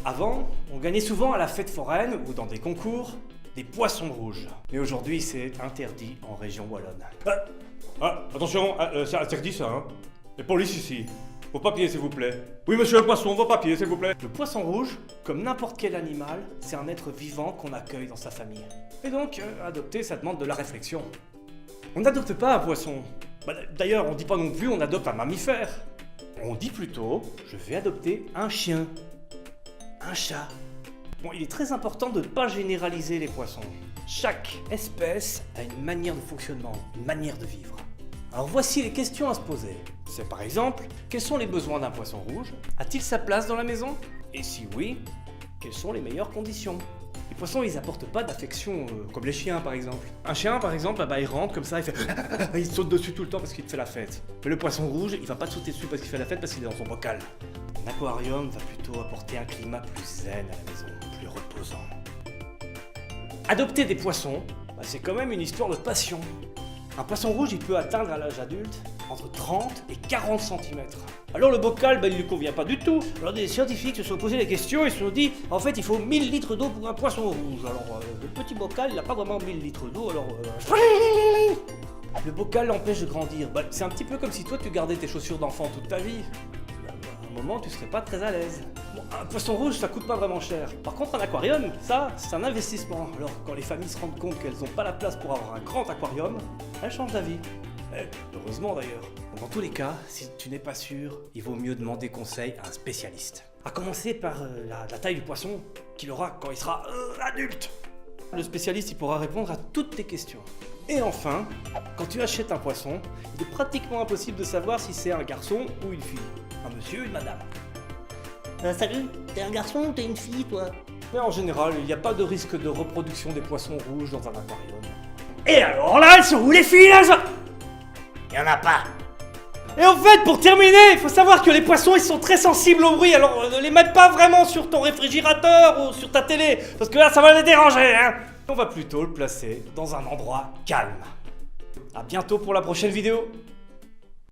Avant, on gagnait souvent à la fête foraine ou dans des concours des poissons rouges. Mais aujourd'hui, c'est interdit en région wallonne. Attention, c'est interdit ça, hein. Les polices ici. Vos papiers, s'il vous plaît. Oui, monsieur le poisson, vos papiers, s'il vous plaît. Le poisson rouge, comme n'importe quel animal, c'est un être vivant qu'on accueille dans sa famille. Et donc, adopter, ça demande de la réflexion. On n'adopte pas un poisson. D'ailleurs, on dit pas non plus on adopte un mammifère. On dit plutôt, je vais adopter un chien. Un chat. Bon, il est très important de ne pas généraliser les poissons. Chaque espèce a une manière de fonctionnement, une manière de vivre. Alors voici les questions à se poser. C'est par exemple, quels sont les besoins d'un poisson rouge? A-t-il sa place dans la maison? Et si oui, quelles sont les meilleures conditions? Les poissons, ils apportent pas d'affection, comme les chiens par exemple. Un chien par exemple, il rentre comme ça, il fait il saute dessus tout le temps parce qu'il te fait la fête. Mais le poisson rouge, il va pas te sauter dessus parce qu'il fait la fête, parce qu'il est dans son bocal. Un aquarium va plutôt apporter un climat plus zen à la maison, plus reposant. Adopter des poissons, c'est quand même une histoire de passion. Un poisson rouge, il peut atteindre à l'âge adulte entre 30 et 40 cm. Alors le bocal, il lui convient pas du tout. Alors des scientifiques se sont posé des questions et se sont dit, en fait, il faut 1000 litres d'eau pour un poisson rouge. Alors le petit bocal, il n'a pas vraiment 1000 litres d'eau, alors... Le bocal l'empêche de grandir. C'est un petit peu comme si toi, tu gardais tes chaussures d'enfant toute ta vie. À un moment, tu serais pas très à l'aise. Bon, un poisson rouge, ça coûte pas vraiment cher. Par contre, un aquarium, ça, c'est un investissement. Alors, quand les familles se rendent compte qu'elles n'ont pas la place pour avoir un grand aquarium, elles changent d'avis. Heureusement d'ailleurs. Dans tous les cas, si tu n'es pas sûr, il vaut mieux demander conseil à un spécialiste. À commencer par la taille du poisson qu'il aura quand il sera adulte. Le spécialiste, il pourra répondre à toutes tes questions. Et enfin, quand tu achètes un poisson, il est pratiquement impossible de savoir si c'est un garçon ou une fille. Un monsieur ou une madame. Salut, t'es un garçon ou t'es une fille, toi? Mais en général, il n'y a pas de risque de reproduction des poissons rouges dans un aquarium. Et alors là, elles sont où les filles là? Y'en a pas. Et en fait, pour terminer, il faut savoir que les poissons, ils sont très sensibles au bruit, alors ne les mets pas vraiment sur ton réfrigérateur ou sur ta télé, parce que là, ça va les déranger, hein. On va plutôt le placer dans un endroit calme. À bientôt pour la prochaine vidéo.